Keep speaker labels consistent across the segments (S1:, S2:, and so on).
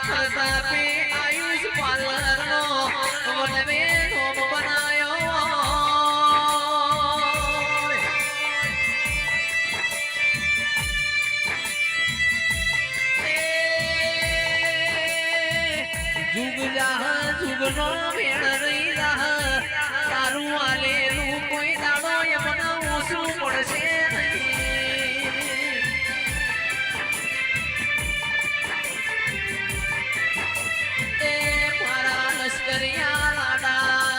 S1: પ્રતાપે આયુષ પાર્લરનો વનવે નોમ બનાયો જુગ જાહ જુગનો મેળ રહી જાહ તારું આલેલું કોઈ દાડો એમને ઓછું પડશે મારા લશ્કરિયા લાડાયા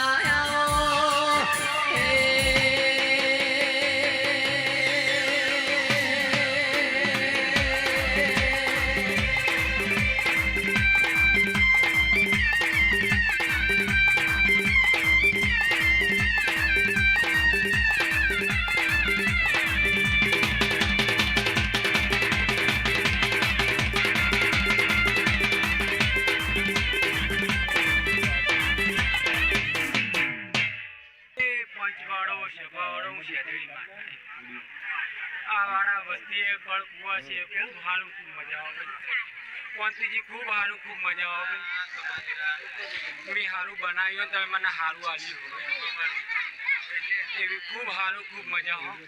S2: ખૂબ સારું ખૂબ મજા આવે મેં સારું બનાવ્યું તમે મને સારું આવ્યું એવી ખૂબ સારું ખૂબ મજા આવે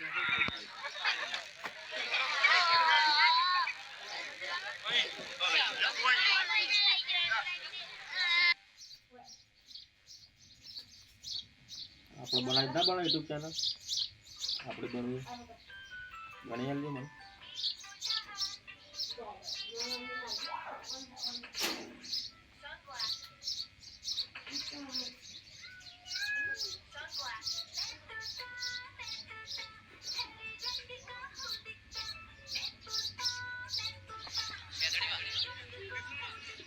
S3: આપણે બનાવી ના બનાવી યુટ્યુબ ચેનલ આપણે બની આલજો મને